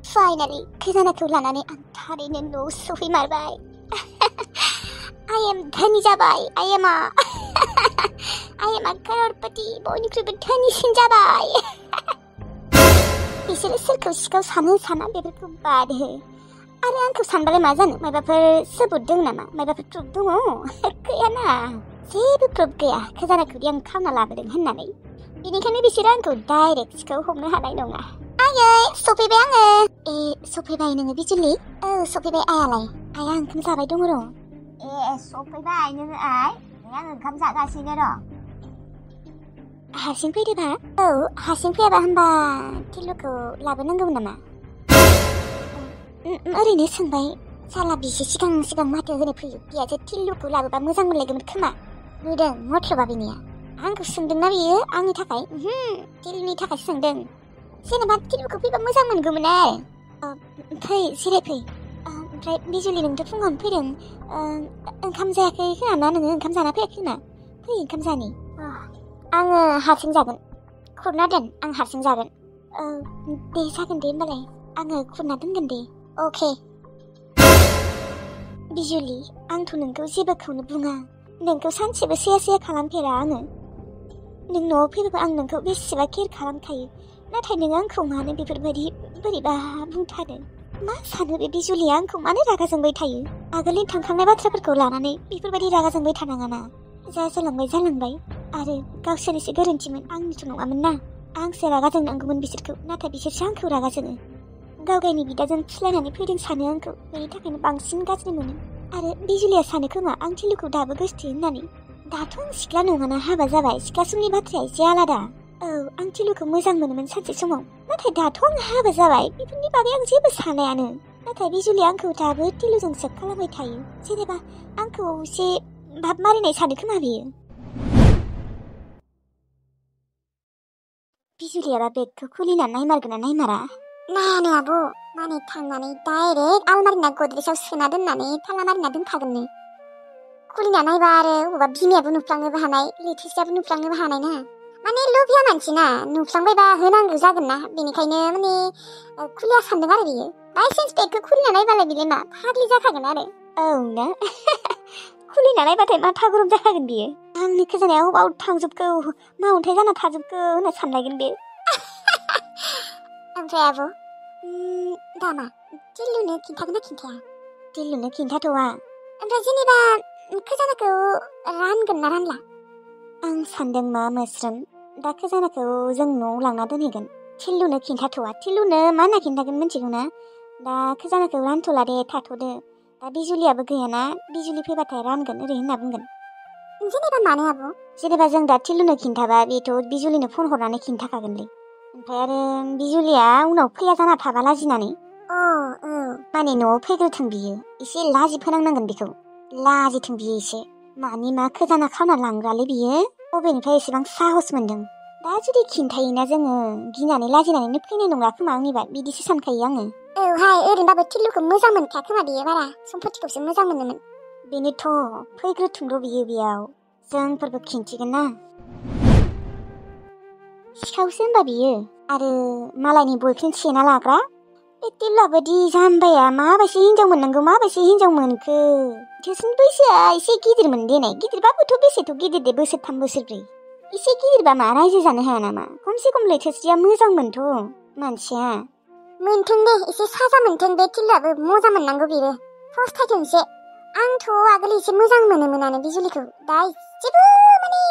Finally, खजानाखौ लानानै आं थारैनो न'आव सफैमारबाय. I am धोनि जाबाय. I am a crorepati. बयनिख्रुइबो धोनिसिन जाबाय. बिसोरो सोरखौ सिखाव सानो साना बेफोरखौ बाद हो. आरो आंखौ सानबालाय मा जानो? माबाफोर सबुत दं नामा? माबाफोर प्रुफ दङ? गैयाना. जेबो प्रुफ गैया खजानाखौ आं खावना लाबोदों होननानै. बेनिखायनो बिसोरो आंखौ डाइरेक्ट सिखाव हमनो हानाय नङा. आयै सफैबाय आङो. सफैबाय नोङो बिजुलि? औ सफैबाय आयालाय. आया ओंखाम जाबाय दङ र'. सफैबाय नोङो आइ? आं ओंखाम जागासिनो र'. हारसिं फैदोबा? औ हारसिं फैयाबा होनबा टिलुखौ लाबोनांगौमोन नामा? ओरैनो सोंबाय. साला बिसो सिगां माथो होनो फैयो. बियासो टिलुखौ लाबोबा मोजां मोनलायगौमोन खोमा. नुदों मथलबा बिनिया. आंखौ सोंदोंना बियो आंनि थाखाय? टिलुनि थाखाय सोंदों. जेनेबा टिलुखौ फैबा मोजां मोनगौमोन आरो. फै जिरायफै. ओमफ्राय बिजुलि नोंथ' फुङावनो फैदों. ओंखाम जायाखै खोना नोङो? ओंखाम जाना फैयाखै खोना? फै ओंखाम जानि. आङो हारसिं जागोन. खुरना दोन आं हारसिं जागोन. दे जागोन दे होमबालाय. आङो खुरना दोनगोन दे. अके. बिजुलि आंथ' नोंखौ जेबोखौनो बुङा. नोंखौ सानसेबो सैया खालामफेरा आङो. नों न'आव फैबाबो आं नोंखौ बेसेबा केयार खालामखायो. नाथाय नों आंखौ मानो बेफोरबायदि बोरैबा बुंथारो? मा सानो बे बिजुलिया आंखौ मानो रागा जोंबाय थायो? आगोलनि थांखांनाय बाथ्राफोरखौ लानानै बेफोरबायदि रागा जोंबाय थानाङाना. जा जालांबाय आरो गावसोरनिसो गोरोन्थिमोन आंनिथ' नङामोन ना. आंसो रागा जोंनांगौमोन बिसोरखौ. नाथाय बिसोरसो आंखौ रागा जोङो. गावगायनि बिदाजों फुस्लायनानै फैदों सानो आंखौ. बेनि थाखायनो बांसिन गाज्रि मोनो. आरो बिजुलिया सानो खोमा आं टिलुखौ दाबो गोसोथोयो होननानै. दाथ' आं सिख्ला नङाना हाबा जाबाय. सिख्ला समनि बाथ्राया एसे आलादा. औ आं टिलुखौ मोजां मोनोमोन सानसे समाव. नाथाय दाथ' आं हाबा जाबाय. बेफोरनि बागै आं जेबो सानायानो. नाथाय बिजुलिया आंखौ दाबो टिलुजों सेभ खालामबाय थायो. जेनेबा आंखौ एसे भाब मारिनाय सानो खोमा बियो. बिजुलियाबा बेगखौ खुलिना नायमारगोन ना नायमारा? नायानो आब'. माने थांनानै डाइरेक्ट आलमारिना गद्रेजाव सोना दोननानै थाला मारिना दोनखागोननो. खुलिना नायबा आरो अबावबा बिमायाबो नुफ्लांनोबो हानाय, लैथोसेयाबो नुफ्लांनोबो हानाय ना. माने लभिया मानसि ना, नुफ्लांबायबा होनांगौ जागोन ना. बेनिखायनो माने खुलिया सानदों आरो बियो. बायसेन्स बेगखौ खुलिना नायबालाय बिलाय मा फाग्लि जाखागोन आरो. औ ना खुलिना नायबाथाय माथा गरम जाखागोन बियो. आंनि खजानाया अबाव थांजोबखो, मा अन्थाइ जाना थाजोबखो होनना सानलायगोन बे. ओमफ्राय आब' दामा टिलुनो खिन्थागोन ना खिन्थाया? टिलुनो खिन्थाथ'वा. ओमफ्राय जेनेबा खजानाखौ रानगोन ना रानला? आं सानदों मा मोस्रोम, दा खजानाखौ जों न'आव लांना दोनहैगोन. टिलुनो खिन्थाथ'वा. टिलुनो मा होनना खिन्थागोन मिथिगौ ना? दा खजानाखौ रानथ'ला दे थाथ'दो. दा बिजुलियाबो गैयाना, बिजुलि फैबाथाय रानगोन ओरै होनना बुंगोन. जेनेबा मानो आब'? जेनेबा जों दा टिलुनो खिन्थाबा बेथ' बिजुलिनो फन हरनानै खिन्थाखागोनलै. ओमफ्राय आरो बिजुलिया उनाव फैया जाना थाबा लाजिनानै. माने न'आव फैग्रोथों बियो. एसे लाजि फोनांनांगोन बेखौ. लाजिथों बियो एसे. मानि मा खजाना खावना लांग्रालै बियो? बबेनिफ्राय एसेबां साहस मोनदों? दा जुदि खिन्थायोना जोङो गिनानै लाजिनानैनो फैनाय नंला खोमा आंनिबा बिदिसो सानखायो आङो. औहाय ओरैनोबाबो टिलुखौ मोजां मोनखाया खोमा बियो बारा. सम्पतिखौसो मोजां मोनोमोन. बेनोथ' फैग्रोथोंल' बियो बेयाव. जोंफोरबो खिन्थिगोन ना. सिखावसो होनबा बियो आरो मालायनि बयफ्रेन्ड सेना लाग्रा। बे टिलुआबो दि जाम्बाया माबायदि हिनजाव मोननांगौ माबायदि हिनजाव मोनखो। बिसोरनि बैसोआ एसे गिदिरमोन देनाय। गिदिरबाबोथ' बेसेथ' गिदिर दे, 3 बोसोरब्रै। एसे गिदिरबा मा रायजो जानो हाया नामा? खमसे खम लैथोस्रिया मोजांमोनथ' मानसिया। मोनथों दे एसे साजा मोनथों बे टिलुआबो मोजां मोननांगौ बियो। फस्थायथों एसे। आंथ' आगोल एसे मोजां मोनोमोनानो बिजुलिखौ। दा एसेबो माने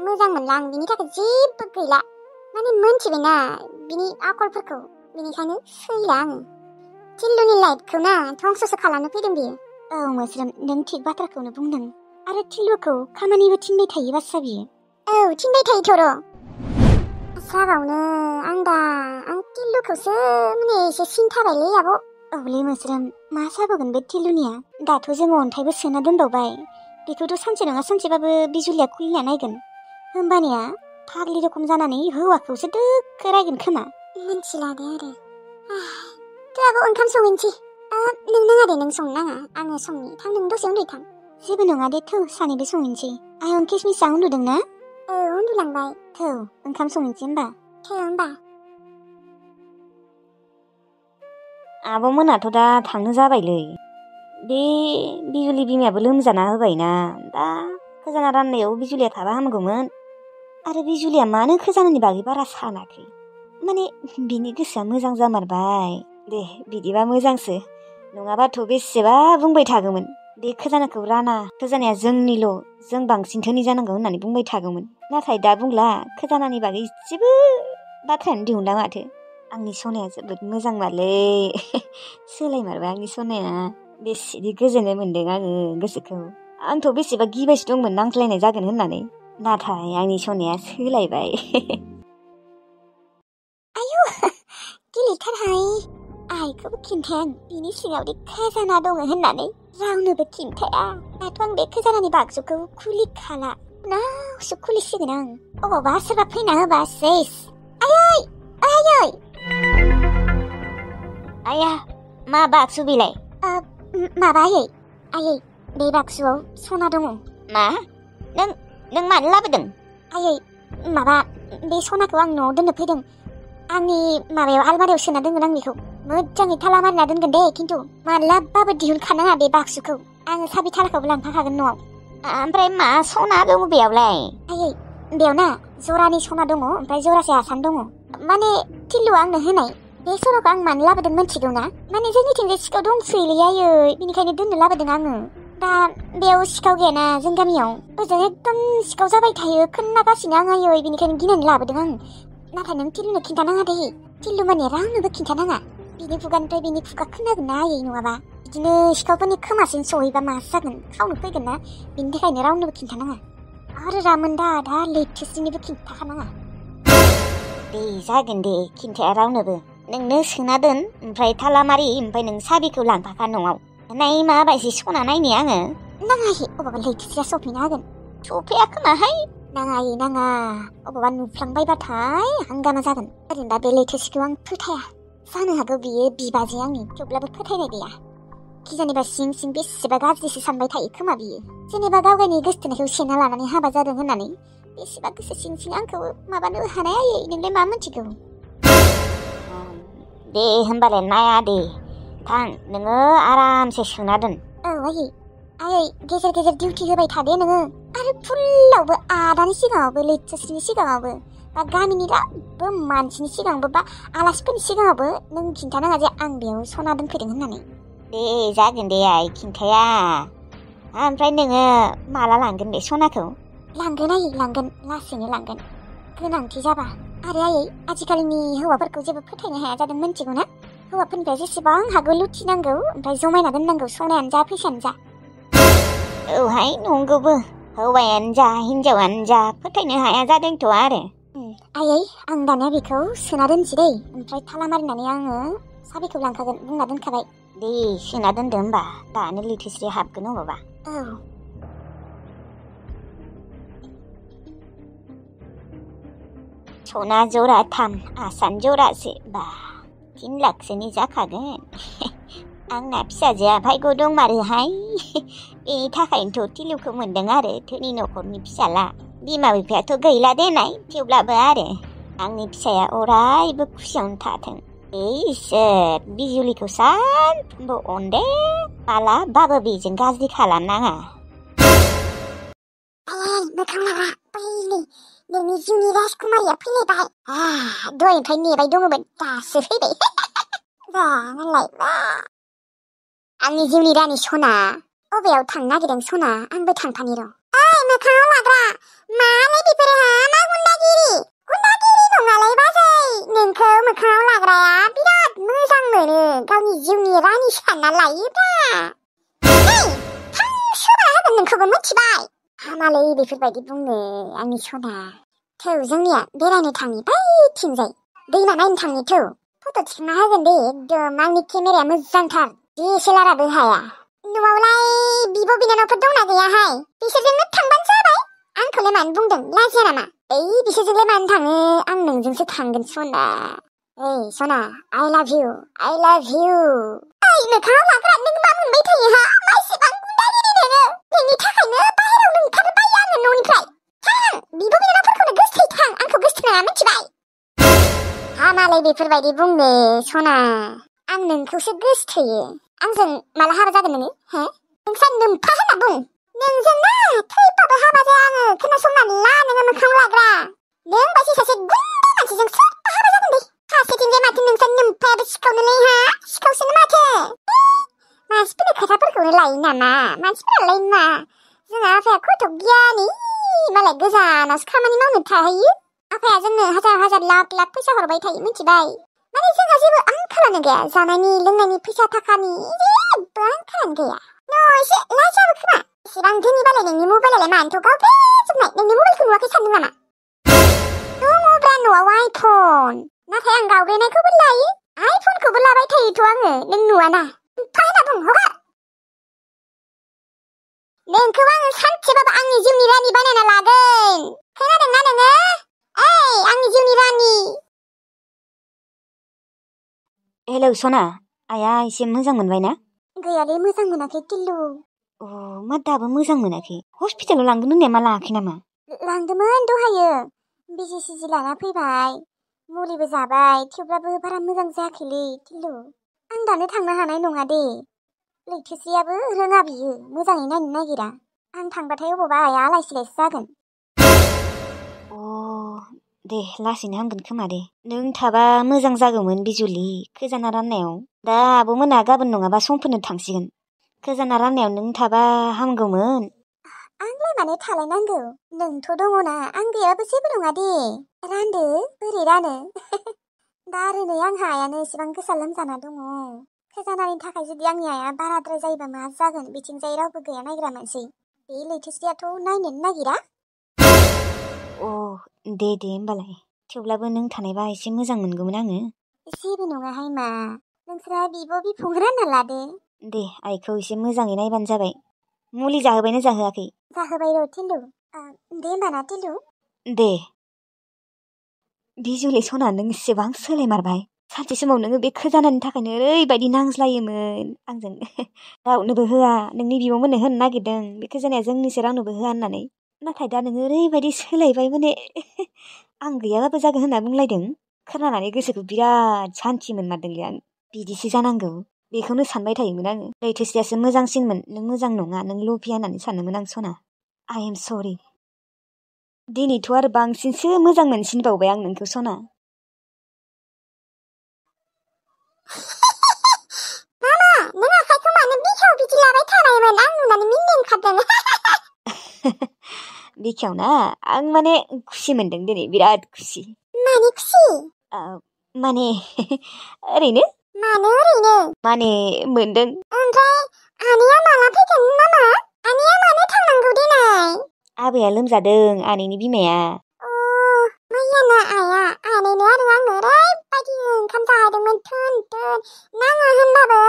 मोजां मोनला आं बिनि थाखाय जेबो गैला। माने मोनथिबायना बिनि आखलफोरखौ, बेनिखायनो सैला आङो। टिलुनि लाइफखौ ना धंससो खालामनो फैदों बियो। औ मोस्रोम नों थिग बाथ्राखौनो बुंदों। आरो टिलुखौ खामानिबो थिनबाय थायो बाथ्रा बियो। औ थिनबाय थायोथ' र'। जागावनो आं टिलुखौसो माने एसे सिन्थाबायलै आब'। औलै मोस्रोम मा जाबावगोन बे टिलुनिया? दाथ' जोङो अन्थाइबो सोना दोनबावबाय। बेखौथ' सानसे नङा सानसेबाबो बिजुलिया खुलिना नायगोन। होमबानिया फाग्लि रखम जानानै हौवाखौसो दोखो रायगोन खोमा। मिन्थिला दे आरो। थ' आब' ओंखाम संहैनोसै। नों नाङा दे, नों संनो नाङा। आङो संनि। थां नों दसे उन्दुयै थां। जेबो नङा दे थौ सानैबो संहैनोसै। आयं किसमिसा उन्दुदों ना? औ उन्दुलांबाय। थौ ओंखाम संहैनोसै होमबा। थौ होमबा। आब'मोनाथ' दा थांनो जाबायलै। बे बिजुलि बिमायाबो लोमजाना होबायना दा खोजाना राननायाव बिजुलिया थाबा हामगौमोन। आरो बिजुलिया मानो खोजानानि बागै बारा सानाखै? माने बिनि गोसोआ मोजां जामारबाय। दे बिदिबा मोजांसो, नङाबाथ' बेसेबा बुंबाय थागौमोन बे खोजानाखौ राना, खोजानाया जोंनिल', जों बांसिन धोनि जानांगौ होननानै बुंबाय थागौमोन। नाथाय दा बुंला, खोजानानि बागै एसेबो बाथ्रायानो दिहुनला माथो। आंनि सनाया जोबोद मोजां मारलै सोलायमारबाय आंनि सनाया। बेसेदि गोजोननाय मोन्दों आङो गोसोखौ। आंथ' बेसेबा गिबायसो दंमोन नांज्लायनाय जागोन होननानै, नाथाय आंनि सनाया सोलायबाय। आयु गिलिरथारहाय। आइखौबो खिन्थायां बिनि सिङावदि खोजाना दङ होननानै, रावनोबो खिन्थाया। दाथ' आं बे खोजानानि बाक्सुखौ खुलिखाला, उनावसो खुलिसिगोन आं। अबावबा सोरबा फैना होबा सेस। आयै आयै आया मा बाक्सु बेलाय? माबा आयै बे बाक्सुआव सना दङ। मा? नों मानो लाबोदों? आयै माबा बे सनाखौ आं न'आव दोननो फैदों। आंनि माबायाव आलमारियाव सोना दोनगोन आं बेखौ। मोजाङै थाला मारिना दोनगोन दे, खिन्थु मालाबाबो दिहुनखानाङा बे बाक्सुखौ। आङो साबि थालाखौबो लांफाखागोन न'आव। ओमफ्राय मा सना दङ बेयावलाय? आयै बेयाव ना जरानि सना दङ, ओमफ्राय जरासे आसान दङ। माने टिल्लुआ आंनो होनाय। बे सनाखौ आं मानो लाबोदों मिथिगौ ना? माने जोंनिथिंजाय सिखाव दंसोयोलै आयै, बेनिखायनो दोननो लाबोदों आङो। दा बेयाव सिखाव गैयाना जों गामियाव, ओजों एकदम सिखाव जाबाय थायो खोनागासिनो आं आयै, बेनिखायनो गिनानै लाबोदों आं। नाथाय नों टिल्लुनो खिन्थानाङा दे। टिल्लु माने रावनोबो खिन्थानाङा। बिनि खुगानिफ्राय बिनि खुगा खोनागोन ना आयै, नङाबा बिदिनो सिखावफोरनि खोमासिम सहैबा मा जागोन, खावनो फैगोन ना। बिनि थाखायनो रावनोबो खिन्थानाङा। आरो रामोनदा दा लैथोसिनिबो खिन्थाखानाङा। दे जागोन दे, खिन्थाया रावनोबो। नोंनो सोना दोन, ओमफ्राय थालामारि, ओमफ्राय नों साबिखौ लांफाखा न'आव। नाय माबायदि सना नायनि आङो। नाङा आयै, अबावबा लैथोसिया सफैनो हागोन। सफैया खोमाहाय। नाङा आयै नाङा, अबावबा नुफ्लांबायबाथाय हांगामा जागोन। ओरैनो दा बे लैथोसिखौ आं फोथाया। जानो हागौ बियो बिबाजै आंनि, थेवब्लाबो फोथायनाय गैया। जेनेबा सिं सिं बेसेबा गाज्रिसो सानबाय थायो खोमा बियो। जेनेबा गावगायनि गोसथोनायखौ सेना लानानै हाबा जादों होननानै बेसेबा गोसो सिं सिं आंखौ माबानो हानाय आयै, नोंलाय मा मिथिगौ? दे होमबालाय नाया दे, थां नोङो आरामसे सोना दोन। औ आयै गेजेर गेजेर डिउटि होबाय थादे नोङो। आरो फुल्लावबो आदानि सिगाङावबो, लैथोसिनि सिगाङावबो, बा गामिनि रावबो मानसिनि सिगाङावबो, बा आलासिफोरनि सिगाङावबो नों खिन्थानाङा जे आं बेयाव सना दोनफैदों होननानै। दे जागोन दे आइ, खिन्थाया। ओमफ्राय नोङो माला लांगोन बे सनाखौ? लांगोन आयै लांगोन, लासैनो लांगोन, गोनांथि जाबा। आरो आयै आजिखालिनि हौवाफोरखौ जेबो फोथायनो हाया जादों मिथिगौ ना? हौवाफोरनिफ्राय जेसेबां हागौ लुथिनांगौ, ओमफ्राय जमायना दोननांगौ, सनायानो जा फैसायानो जा। औहाय नंगौबो, हौवायानो जा हिनजावानो जा फोथायनो हाया जादोंथ' आरो। आयै आं दानिया बेखौ सोना दोनसै दै, ओमफ्राय थाला मारिनानै आङो साबिखौ लांखागोन, बुंना दोनखाबाय। दे सोना दोनदो होमबा, दानो लैथोसिया हाबगोन अबावबा। औ। सना जराथाम, आसान जरासे, बा 3 लाखसोनि जाखागोन। आंना फिसाजोआ भाग्य दंमारोहाय। बेनि थाखायनोथ' टिल्लुखौ मोनदों आरो, धोनि न'खरनि फिसाला। बिमा बिफायाथ' गैला देनाय, थेवब्लाबो आरो आंनि फिसाया अरायबो खुसियावनो थाथों। इसोर बिजुलिखौ सानफ्रोमबो अनदे, मालाबाबो बेजों गाज्रि खालामनाङा। मोखां लागा बैनि नोंनि जिउनि राजकुमारिया फैलायबाय। दहायनिफ्राय नेबाय दङमोन, दासो फैबाय। आंनि जिउनि रानि सना, अबेयाव थांनो नागिरदों सना? आंबो थांफानि र'। ओइ मोखाङाव लाग्रा, मालाय बेफोरो मा गुन्दागिरि? गुन्दागिरि नङालै बाजै, नोंखौ मोखाङाव लाग्राया बिराद मोजां मोनो, गावनि जिउनि रानि सानना लायोब्रा। सोबा होगोन नोंखौबो मिथिबाय? हामालै बेफोरबायदि बुंनो आंनि सना। थौ जोंनिया बेरायनो थांनि बैथिंजाय, दैमा नायनो थांनि थौ। फट' थिखांना होगोन दे, एकदम आंनि केमेराया मोजांथार, DSLR-आबो हाया। न'आवलाय बिब' बिनानावफोर दंना गैयाहाय? बिसोरजोंनो थांबानो जाबाय। आंखौलाय मानो बुंदों, लाजिया नामा? बिसोरजोंलाय मानो थाङो, आं नोंजोंसो थांगोन सना। सना, I love you, I love you। मोखाङाव लाग्रा, नों मा मोनबाय थायो हा? मा एसेबां गुन्दागिरि नोङो? नोंनि थाखायनो बाहेरायाव ओंखारनो बायो आङो न'निफ्राय। थां, बिब' बिनानावफोरखौनो गोसथोयै थां, आंखौ गोसथोनाङा मिथिबाय? हामालै बेफोरबायदि बुंनो सना। आं नोंखौसो गोसोथोयो। आंजों माला हाबा जागोन नोङो? हो? नोंस्रा नोम्फा होनना बुं। नोंजों ना थैबाबो हाबा जाया आङो। खोनासंनानै ला नोङो मोखां लाग्रा। नों बायदि सासे गुन्दा मानसिजों सोरबा हाबा जागोन दे। फारसेथिंजाय माथो नोंस्रा नोम्फायाबो सिखावनोलै हा? सिखावसोनो माथो। मानसिफोरनि खोथाफोरखौनो लायो नामा? मानसिफोरालाय मा? जोंहा आफाया खथ' गियानि। मालाय गोजानावसो खामानि मावनो थाहैयो। आफाया जोंनो हाजार हाजार लाख लाख फैसा हरबाय थायो मिथिबाय। माने जोंहा जेबो आंखालानो गैया। जानायनि लोंनायनि फैसा थाखानि जेबो आंखालानो गैया। एसे लाजाबो खोमा। इसेबां धोनिबालाय नोंनि मबाइलालाय मानोथ' गावफ्लेजोबनाय? नोंनि मबाइलखौ नुवाखै सानदों नामा? दङब्रा न'आव आइफन। नाथाय आं गावब्रेनायखौबो लायो। आइफनखौबो लाबाय थायोथ' आङो। नों नुवाना? फा होनना बुं हगार। नोंखौ आङो सानसेबाबो आंनि जिउनि रानि बानायना लागोन। खोनादोंना नोङो? ओइ आंनि जिउनि रानि। हेलौ सना, आइया एसे मोजां मोनबाय ना? गैयालै मोजां मोनाखै टिल्लु। मा दाबो मोजां मोनाखै? हस्पिटालाव लांगोन होननाया मा लाङाखै नामा? लांदोंमोन दहायो। बिजि सिजि लाना फैबाय। मुलिबो जाबाय। थेवब्लाबो बारा मोजां जायाखैलै टिल्लु। आं दानो थांनो हानाय नङा दे। लैथोस्रियाबो रोङा बियो। मोजाङै नायनो नागिरा। आं थांबाथाय अबावबा आइया आलाय सिलायसो जागोन। दे लासैनो हामगोन खोमा दे। नों थाबा मोजां जागौमोन बिजुलि, खोजाना राननायाव। दा आब'मोना गाबोन नङाबा समफोरनो थांसिगोन। खोजाना राननायाव नों थाबा हामगौमोन। आंलाय मानो थालायनांगौ? नोंथ' दङना। आं गैयाबो जेबो नङा दे। रानदो, बोरै रानो। दा आरो नै आंहा आइयानो एसेबां गोसा लोमजाना दङ। खोजानानि थाखाय जुदि आंनि आइया बाराद्राय जायोबा मा जागोन? बिथिंजाय रावबो गैया नायग्रा मानसि। बे लैथोस्रियाथ' नायनोनो नागिरा। दे होमबालाय। थेवब्लाबो नों थानायबा एसे मोजां मोनगौमोन आङो। जेबो नङाहाय मा। नोंस्रा बिब' बिफं रानना लादो। दे आइखौ एसे मोजाङै नायबानो जाबाय। मुलि जाहोबायना जाहोआखै? जाहोबाय र' टिल्लु। दे होमबा ना टिल्लु। दे। बिजुलि सना, नों इसेबां सोलायमारबाय। सानसे समाव नोङो बे खोजानानि थाखायनो ओरैबायदि नांज्लायोमोन आंजों। रावनोबो होआ। नोंनि बिब'मोननो होनो नागिरदों बे खोजानाया जोंनिसो, रावनोबो होआ होननानै। नाथाय दा नोङो ओरैबायदि सोलायबाय माने आं गैयाबाबो जागोन होनना बुंलायदों। खोनानानै गोसोखौ बिराद सान्थि मोनमारदोंलै आं। बिदिसो जानांगौ। बेखौनो सानबाय थायोमोन आङो। लैथोस्रियासो मोजांसिनमोन। नों मोजां नङा, नों लभिया होननानै सानोमोन आं सना। आइ एम सरि। दिनैथ' आरो बांसिनसो मोजां मोनसिनबावबाय आं नोंखौ सना। मामा, नों आखाइखौ मानो बिखायाव बिदि लाबाय थानायमोन? आं नुनानै मिनिनो ओंखारदों। बिखायाव ना? आं माने खुसि मोनदों दिनै, बिराद खुसि। मानि खुसि? माने ओरैनो। मानो ओरैनो? माने मोनदों। ओमफ्राय आनैया माला फैगोन मामा? आनैया मानो थांनांगौ देनाय? आबैया लोमजादों, आनैनि बिमाया। मैयाना आइया आनैनो आरो आंनो ओरैबायदि ओंखाम जाहोदोंमोन थोन। नाङा होनबाबो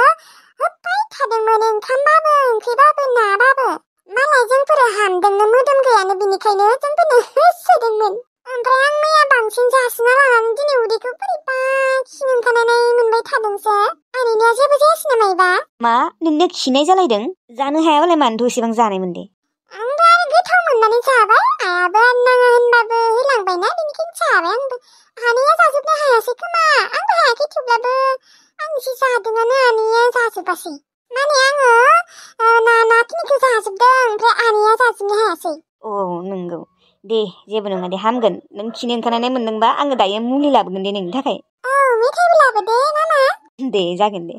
होबाय थादोंमोन। ओंखामबाबो, ओंख्रिबाबो, नाबाबो। मालाय जोंफोरो हामदोंनो मोदोम गैयानो, बिनिखायनो जोंफोरनो होसोदोंमोन। ओमफ्राय आं मैया बांसिन जासिना लानानै दिनै उदैखौ बोरैबा खिनो ओंखारनाय मोनबाय थादोंसो। आनैनिया जेबो जायासै नामा इबा? मा? नोंनिया खिनाय जालायदों? जानो हायाबालाय मानोथ' एसेबां जानायमोन दे? आंबो आरो गोथाव मोननानै जाबाय। आइयाबो नाङा होनबाबो होलांबायना, बेनिखायनो जाबाय आंबो। आनैया जाजोबनो हायासै खोमा। आंबो हायाखै, थेवब्लाबो आं एसे जादोंआनो। आनैया जाजोबासै। माने आङो नाखिनिखौ जाजोबदों, ओमफ्राय आनैया जाजोबनो हायासै। नंगौ दे, जेबो नङा दे, हामगोन। नों खिनो ओंखारनाय मोनदोंबा आङो दायो मुलि लाबोगोन दे नोंनि थाखाय। मेथाइबो लाबोदे मामा। दे, जागोन दे।